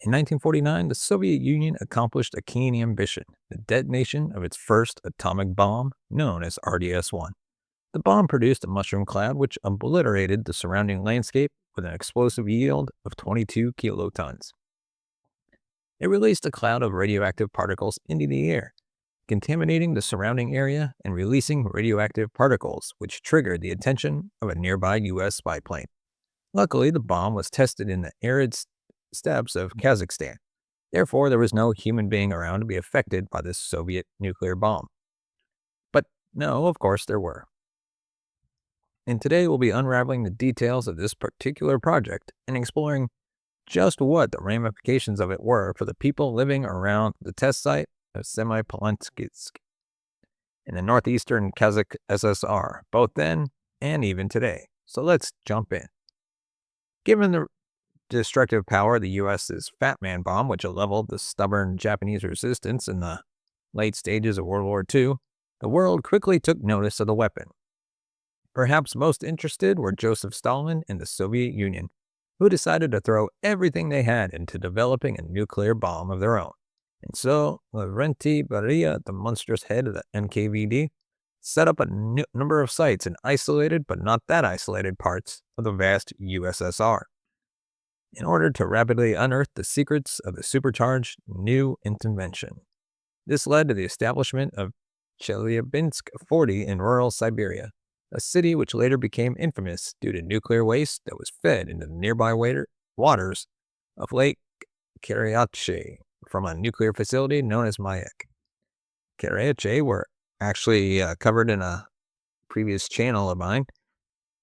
In 1949, the Soviet Union accomplished a keen ambition, the detonation of its first atomic bomb, known as RDS-1. The bomb produced a mushroom cloud which obliterated the surrounding landscape with an explosive yield of 22 kilotons. It released a cloud of radioactive particles into the air, contaminating the surrounding area and releasing radioactive particles, which triggered the attention of a nearby U.S. spy plane. Luckily, the bomb was tested in the arid steppes of Kazakhstan. Therefore, there was no human being around to be affected by this Soviet nuclear bomb. But no, of course there were. And today we'll be unraveling the details of this particular project and exploring just what the ramifications of it were for the people living around the test site of Semipalatinsk in the northeastern Kazakh USSR, both then and even today. So let's jump in. Given the destructive power of the U.S.'s Fat Man bomb, which leveled the stubborn Japanese resistance in the late stages of World War II, the world quickly took notice of the weapon. Perhaps most interested were Joseph Stalin and the Soviet Union, who decided to throw everything they had into developing a nuclear bomb of their own. And so, Lavrenti Beria, the monstrous head of the NKVD, set up a number of sites in isolated but not that isolated parts of the vast USSR in order to rapidly unearth the secrets of the supercharged new intervention. This led to the establishment of Chelyabinsk 40 in rural Siberia, a city which later became infamous due to nuclear waste that was fed into the nearby waters of Lake Karyache from a nuclear facility known as Mayak. Karyache were actually covered in a previous channel of mine,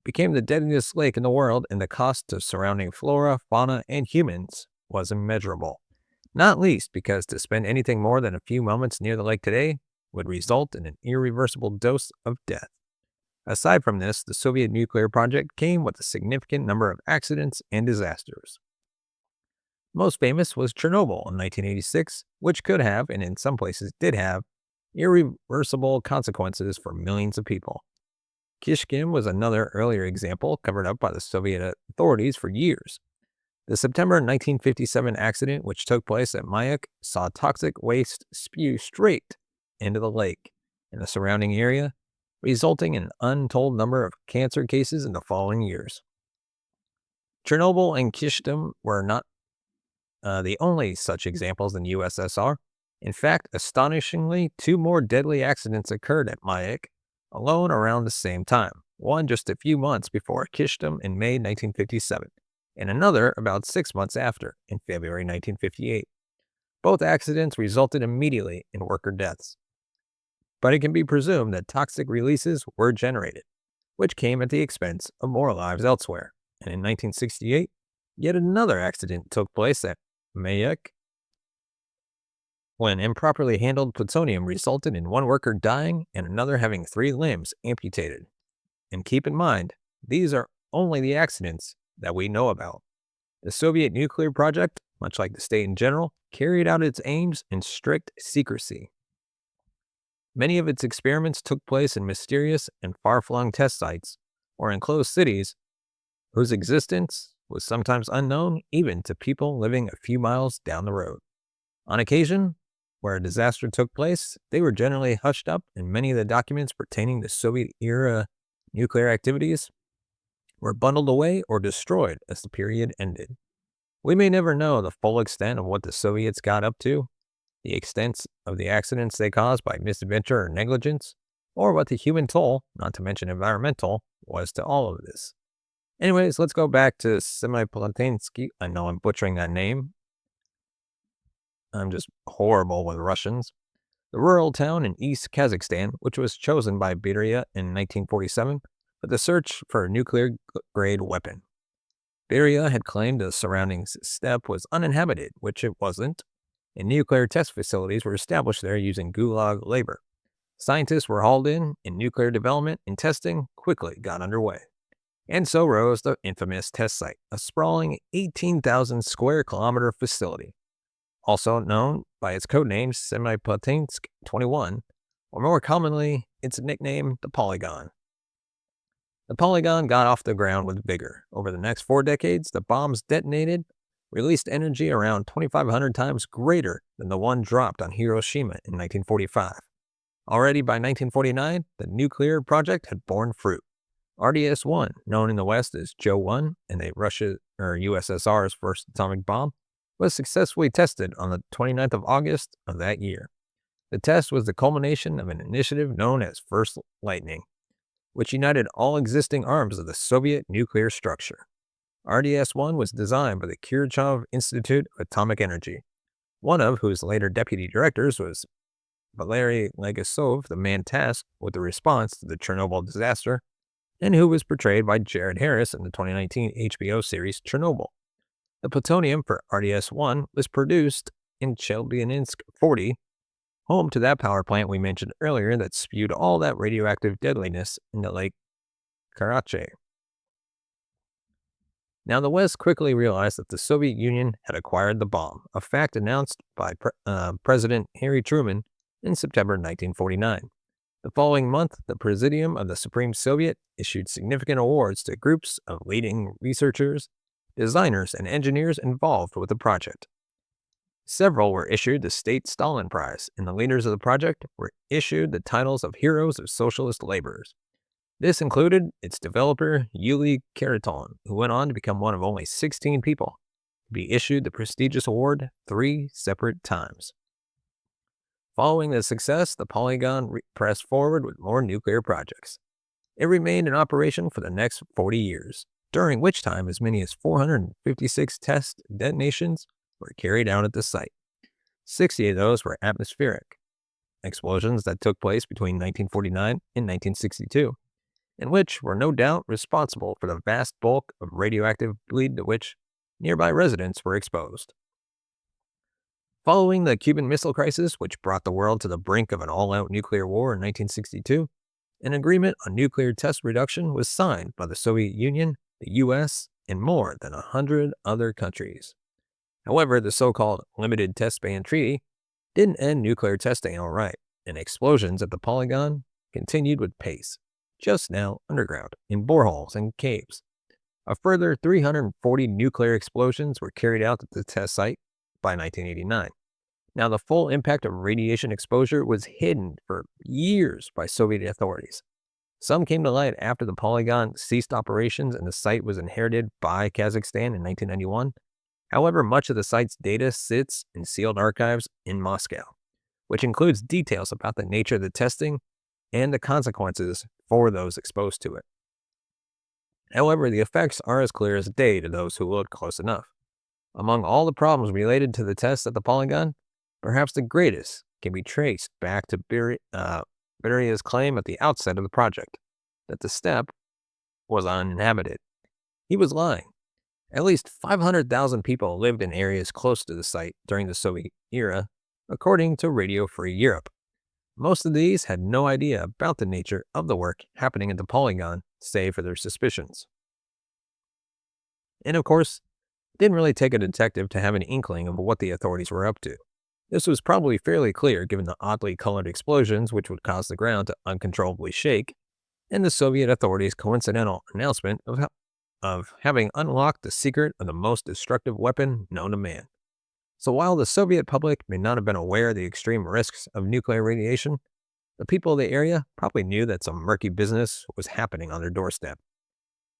became the deadliest lake in the world, and the cost to surrounding flora, fauna, and humans was immeasurable. Not least because to spend anything more than a few moments near the lake today would result in an irreversible dose of death. Aside from this, the Soviet nuclear project came with a significant number of accidents and disasters. Most famous was Chernobyl in 1986, which could have, and in some places did have, irreversible consequences for millions of people. Kishkin was another earlier example covered up by the Soviet authorities for years. The September 1957 accident, which took place at Mayak, saw toxic waste spew straight into the lake and the surrounding area, resulting in an untold number of cancer cases in the following years. Chernobyl and Kishkin were not the only such examples in the USSR. In fact, astonishingly, 2 more deadly accidents occurred at Mayak alone around the same time, one just a few months before Kishkin in May 1957, and another about 6 months after, in February 1958. Both accidents resulted immediately in worker deaths. But it can be presumed that toxic releases were generated, which came at the expense of more lives elsewhere. And in 1968, yet another accident took place at Mayak when improperly handled plutonium resulted in one worker dying and another having 3 limbs amputated. And keep in mind, these are only the accidents that we know about. The Soviet nuclear project, much like the state in general, carried out its aims in strict secrecy. Many of its experiments took place in mysterious and far-flung test sites or in closed cities whose existence was sometimes unknown even to people living a few miles down the road. On occasion, where a disaster took place, they were generally hushed up, and many of the documents pertaining to Soviet-era nuclear activities were bundled away or destroyed as the period ended. We may never know the full extent of what the Soviets got up to, the extent of the accidents they caused by misadventure or negligence, or what the human toll, not to mention environmental, was to all of this. Anyways, let's go back to Semipalatinsk. I know I'm butchering that name. I'm just horrible with Russians. The rural town in East Kazakhstan, which was chosen by Beria in 1947 for the search for a nuclear-grade weapon. Beria had claimed the surrounding steppe was uninhabited, which it wasn't, and nuclear test facilities were established there using gulag labor. Scientists were hauled in, and nuclear development and testing quickly got underway. And so rose the infamous test site, a sprawling 18,000 square kilometer facility, also known by its codename Semipalatinsk 21, or more commonly, its nickname, the Polygon. The Polygon got off the ground with vigor. Over the next 4 decades, the bombs detonated released energy around 2,500 times greater than the one dropped on Hiroshima in 1945. Already by 1949, the nuclear project had borne fruit. RDS-1, known in the West as Joe-1 and the USSR's first atomic bomb, was successfully tested on the 29th of August of that year. The test was the culmination of an initiative known as First Lightning, which united all existing arms of the Soviet nuclear structure. RDS-1 was designed by the Kirchhoff Institute of Atomic Energy, one of whose later deputy directors was Larry Lease, the man tasked with the response to the Chernobyl disaster, and who was portrayed by Jared Harris in the 2019 HBO series Chernobyl. The plutonium for RDS-1 was produced in Chelyabinsk 40, home to that power plant we mentioned earlier that spewed all that radioactive deadliness into Lake Karachay. Now, the West quickly realized that the Soviet Union had acquired the bomb, a fact announced by President Harry Truman in September 1949. The following month, the Presidium of the Supreme Soviet issued significant awards to groups of leading researchers, designers, and engineers involved with the project. Several were issued the State Stalin Prize, and the leaders of the project were issued the titles of Heroes of Socialist Laborers. This included its developer, Yuli Khariton, who went on to become one of only 16 people to be issued the prestigious award 3 separate times. Following this success, the Polygon pressed forward with more nuclear projects. It remained in operation for the next 40 years, during which time as many as 456 test detonations were carried out at the site. 60 of those were atmospheric explosions that took place between 1949 and 1962, and which were no doubt responsible for the vast bulk of radioactive bleed to which nearby residents were exposed. Following the Cuban Missile Crisis, which brought the world to the brink of an all-out nuclear war in 1962, an agreement on nuclear test reduction was signed by the Soviet Union, the U.S., and more than 100 other countries. However, the so-called Limited Test Ban Treaty didn't end nuclear testing outright, and explosions at the Polygon continued with pace, just now underground, in boreholes and caves. A further 340 nuclear explosions were carried out at the test site by 1989. Now, the full impact of radiation exposure was hidden for years by Soviet authorities. Some came to light after the Polygon ceased operations and the site was inherited by Kazakhstan in 1991. However, much of the site's data sits in sealed archives in Moscow, which includes details about the nature of the testing and the consequences for those exposed to it. However, the effects are as clear as day to those who look close enough. Among all the problems related to the tests at the Polygon, perhaps the greatest can be traced back to Beria's claim at the outset of the project, that the steppe was uninhabited. He was lying. At least 500,000 people lived in areas close to the site during the Soviet era, according to Radio Free Europe. Most of these had no idea about the nature of the work happening at the Polygon, save for their suspicions. And of course, it didn't really take a detective to have an inkling of what the authorities were up to. This was probably fairly clear given the oddly colored explosions which would cause the ground to uncontrollably shake, and the Soviet authorities' coincidental announcement of having unlocked the secret of the most destructive weapon known to man. So while the Soviet public may not have been aware of the extreme risks of nuclear radiation, the people of the area probably knew that some murky business was happening on their doorstep.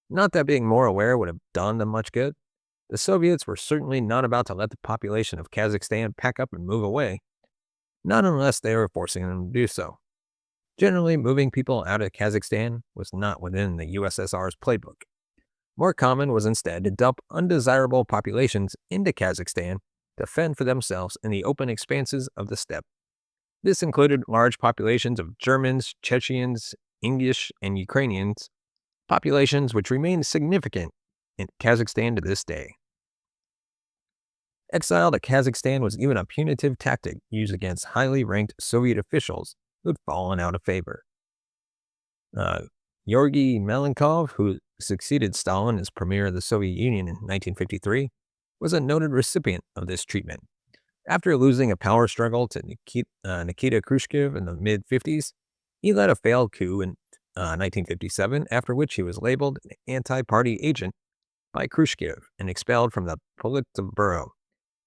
Not that being more aware would have done them much good. The Soviets were certainly not about to let the population of Kazakhstan pack up and move away, not unless they were forcing them to do so. Generally, moving people out of Kazakhstan was not within the USSR's playbook. More common was instead to dump undesirable populations into Kazakhstan to fend for themselves in the open expanses of the steppe. This included large populations of Germans, Chechens, Ingush, and Ukrainians, populations which remain significant in Kazakhstan to this day. Exile to Kazakhstan was even a punitive tactic used against highly ranked Soviet officials who had fallen out of favor. Georgy Malenkov, who succeeded Stalin as premier of the Soviet Union in 1953, was a noted recipient of this treatment. After losing a power struggle to Nikita Khrushchev in the mid-50s, he led a failed coup in 1957, after which he was labeled an anti-party agent by Khrushchev and expelled from the Politburo.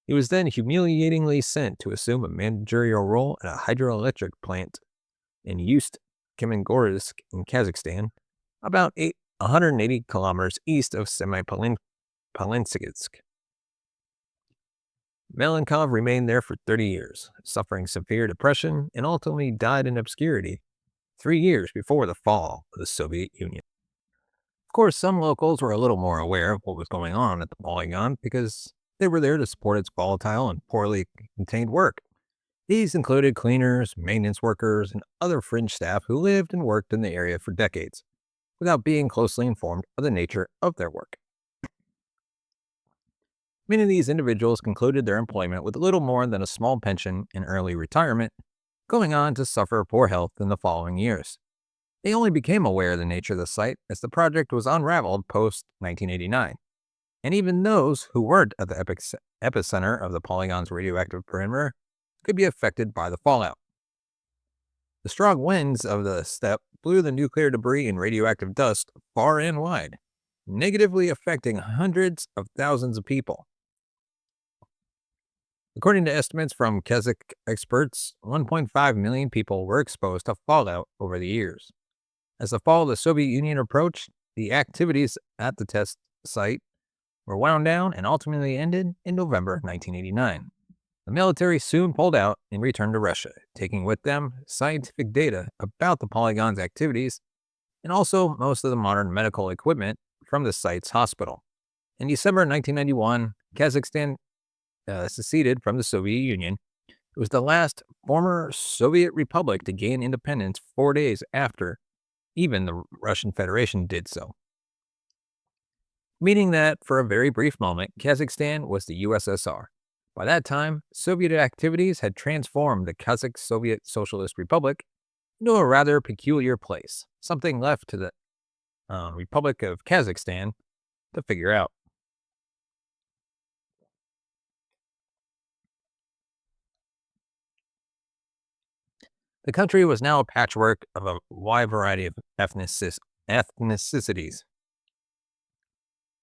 He was then humiliatingly sent to assume a managerial role at a hydroelectric plant in Ust-Kamenogorsk in Kazakhstan, about 180 kilometers east of Semipalatinsk. Malenkov remained there for 30 years, suffering severe depression, and ultimately died in obscurity 3 years before the fall of the Soviet Union. Of course, some locals were a little more aware of what was going on at the Polygon because they were there to support its volatile and poorly contained work. These included cleaners, maintenance workers, and other fringe staff who lived and worked in the area for decades, without being closely informed of the nature of their work. Many of these individuals concluded their employment with little more than a small pension and early retirement, going on to suffer poor health in the following years. They only became aware of the nature of the site as the project was unraveled post-1989, and even those who weren't at the epicenter of the Polygon's radioactive perimeter could be affected by the fallout. The strong winds of the steppe blew the nuclear debris and radioactive dust far and wide, negatively affecting hundreds of thousands of people. According to estimates from Kazakh experts, 1.5 million people were exposed to fallout over the years. As the fall of the Soviet Union approached, the activities at the test site were wound down and ultimately ended in November 1989. The military soon pulled out and returned to Russia, taking with them scientific data about the Polygon's activities and also most of the modern medical equipment from the site's hospital. In December 1991, Kazakhstan seceded from the Soviet Union. It was the last former Soviet republic to gain independence 4 days after even the Russian Federation did so, meaning that for a very brief moment, Kazakhstan was the USSR. By that time, Soviet activities had transformed the Kazakh Soviet Socialist Republic into a rather peculiar place, something left to the Republic of Kazakhstan to figure out. The country was now a patchwork of a wide variety of ethnicities.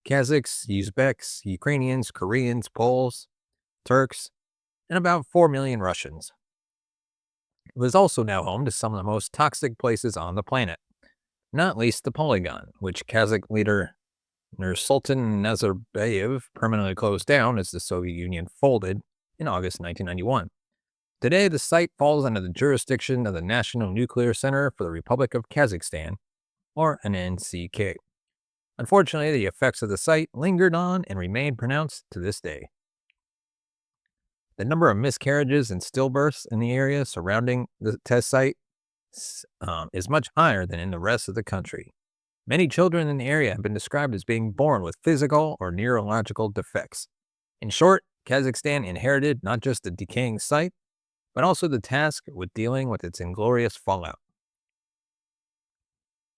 Kazakhs, Uzbeks, Ukrainians, Koreans, Poles, Turks, and about 4 million Russians. It was also now home to some of the most toxic places on the planet, not least the Polygon, which Kazakh leader Nursultan Nazarbayev permanently closed down as the Soviet Union folded in August 1991. Today, the site falls under the jurisdiction of the National Nuclear Center for the Republic of Kazakhstan, or an NCK. Unfortunately, the effects of the site lingered on and remain pronounced to this day. The number of miscarriages and stillbirths in the area surrounding the test site is much higher than in the rest of the country. Many children in the area have been described as being born with physical or neurological defects. In short, Kazakhstan inherited not just the decaying site, but also the task with dealing with its inglorious fallout.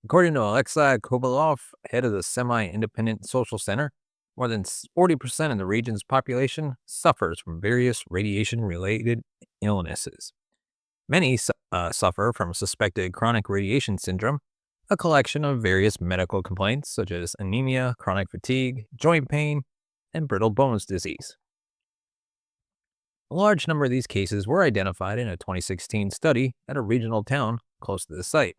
According to Alexei Kovalov, head of the Semi-Independent Social Center, more than 40% of the region's population suffers from various radiation-related illnesses. Many suffer from suspected chronic radiation syndrome, a collection of various medical complaints such as anemia, chronic fatigue, joint pain, and brittle bones disease. A large number of these cases were identified in a 2016 study at a regional town close to the site,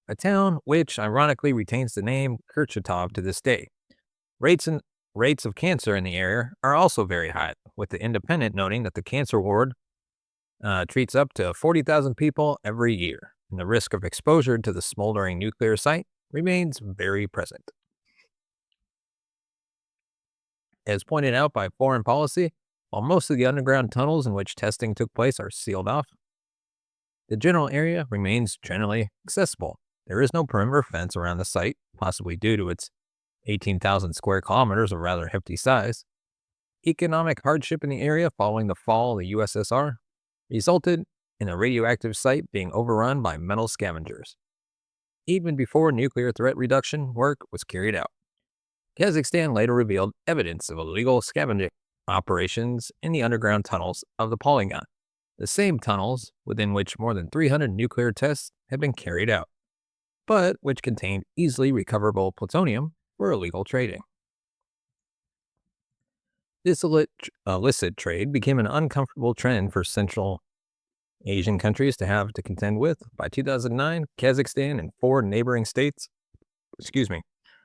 a town which ironically retains the name Kurchatov to this day. Rates of cancer in the area are also very high, with the Independent noting that the cancer ward treats up to 40,000 people every year, and the risk of exposure to the smoldering nuclear site remains very present. As pointed out by Foreign Policy, while most of the underground tunnels in which testing took place are sealed off, the general area remains generally accessible. There is no perimeter fence around the site, possibly due to its 18,000 square kilometers of rather hefty size. Economic hardship in the area following the fall of the USSR resulted in the radioactive site being overrun by metal scavengers, even before nuclear threat reduction work was carried out. Kazakhstan later revealed evidence of illegal scavenging operations in the underground tunnels of the Polygon, the same tunnels within which more than 300 nuclear tests had been carried out, but which contained easily recoverable plutonium for illegal trading. This illicit trade became an uncomfortable trend for Central Asian countries to have to contend with. By 2009, Kazakhstan and four neighboring states, excuse me,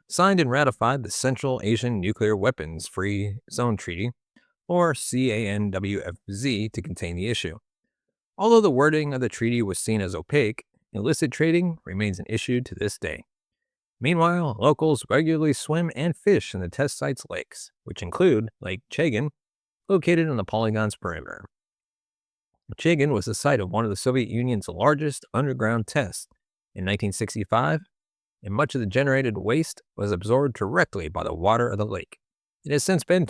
signed and ratified the Central Asian Nuclear Weapons Free Zone Treaty, or CANWFZ, to contain the issue. Although the wording of the treaty was seen as opaque, illicit trading remains an issue to this day. Meanwhile, locals regularly swim and fish in the test site's lakes, which include Lake Chagin, located on the Polygon's perimeter. Chagin was the site of one of the Soviet Union's largest underground tests in 1965, and much of the generated waste was absorbed directly by the water of the lake. It has since been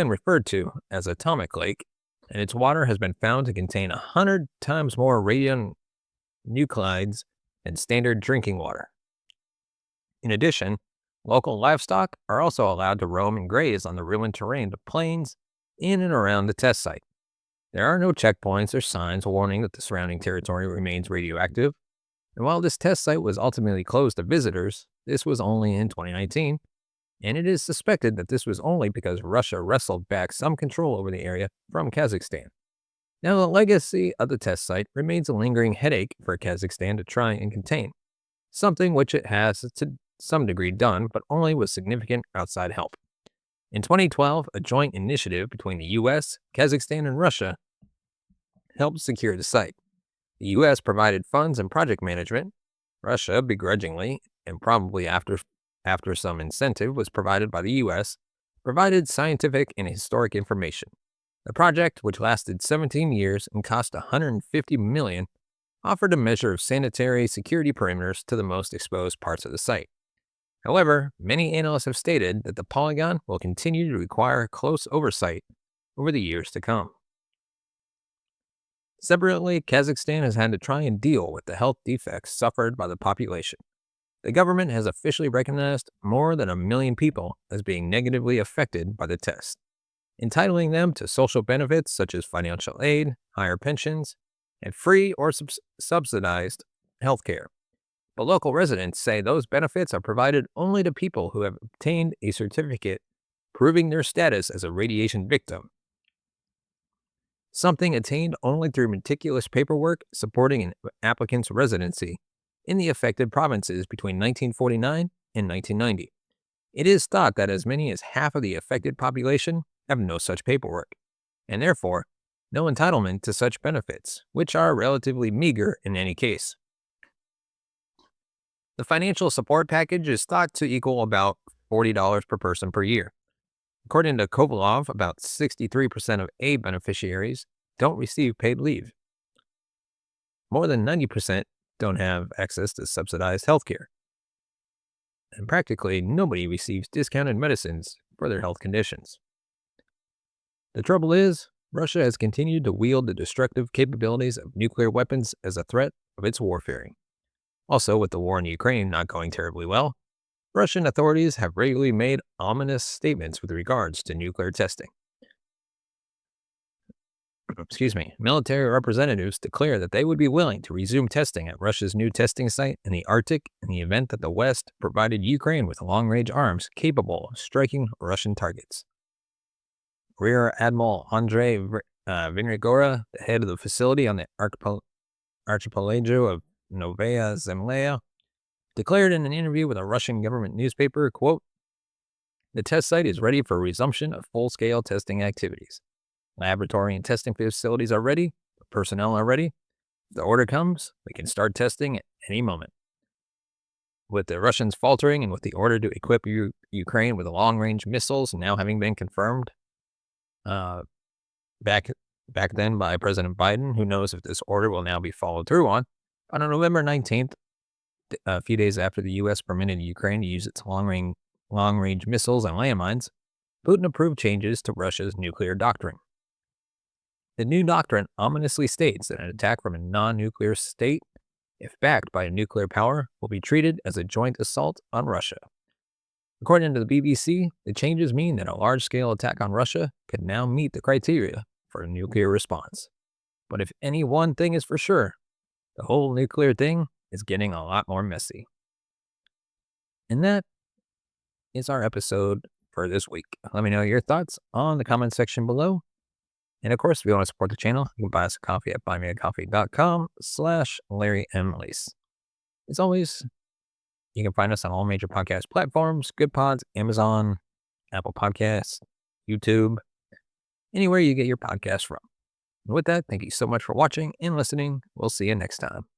referred to as Atomic Lake, and its water has been found to contain 100 times more radionuclides than standard drinking water. In addition, local livestock are also allowed to roam and graze on the ruined terrain of plains in and around the test site. There are no checkpoints or signs warning that the surrounding territory remains radioactive, and while this test site was ultimately closed to visitors, this was only in 2019, and it is suspected that this was only because Russia wrestled back some control over the area from Kazakhstan. Now, the legacy of the test site remains a lingering headache for Kazakhstan to try and contain, something which it has to some degree done, but only with significant outside help. In 2012, a joint initiative between the US, Kazakhstan, and Russia helped secure the site. The US provided funds and project management. Russia, begrudgingly, and probably after some incentive was provided by the US, provided scientific and historic information. The project, which lasted 17 years and cost $150 million, offered a measure of sanitary security perimeters to the most exposed parts of the site. However, many analysts have stated that the Polygon will continue to require close oversight over the years to come. Separately, Kazakhstan has had to try and deal with the health defects suffered by the population. The government has officially recognized more than 1 million people as being negatively affected by the test, entitling them to social benefits such as financial aid, higher pensions, and free or subsidized health care. But local residents say those benefits are provided only to people who have obtained a certificate proving their status as a radiation victim, something attained only through meticulous paperwork supporting an applicant's residency in the affected provinces between 1949 and 1990. It is thought that as many as half of the affected population have no such paperwork, and therefore no entitlement to such benefits, which are relatively meager in any case. The financial support package is thought to equal about $40 per person per year. According to Kovalov, about 63% of aid beneficiaries don't receive paid leave. More than 90% don't have access to subsidized health care. And practically nobody receives discounted medicines for their health conditions. The trouble is, Russia has continued to wield the destructive capabilities of nuclear weapons as a threat of its warfaring. Also, with the war in Ukraine not going terribly well, Russian authorities have regularly made ominous statements with regards to nuclear testing. Military representatives declare that they would be willing to resume testing at Russia's new testing site in the Arctic in the event that the West provided Ukraine with long-range arms capable of striking Russian targets. Rear Admiral Andrei Vinrigora, the head of the facility on the archipelago of Novaya Zemlya, declared in an interview with a Russian government newspaper, quote, "The test site is ready for resumption of full-scale testing activities. Laboratory and testing facilities are ready. The personnel are ready. If the order comes, we can start testing at any moment." With the Russians faltering and with the order to equip Ukraine with long-range missiles now having been confirmed back then by President Biden, who knows if this order will now be followed through on November 19th, a few days after the U.S. permitted Ukraine to use its long-range missiles and landmines, Putin approved changes to Russia's nuclear doctrine. The new doctrine ominously states that an attack from a non-nuclear state, if backed by a nuclear power, will be treated as a joint assault on Russia. According to the BBC, the changes mean that a large-scale attack on Russia could now meet the criteria for a nuclear response. But if any one thing is for sure, the whole nuclear thing is getting a lot more messy. And that is our episode for this week. Let me know your thoughts on the comment section below. And of course, if you want to support the channel, you can buy us a coffee at buymeacoffee.com/Larry M. Lease. As always, you can find us on all major podcast platforms, Good Pods, Amazon, Apple Podcasts, YouTube, anywhere you get your podcasts from. And with that, thank you so much for watching and listening. We'll see you next time.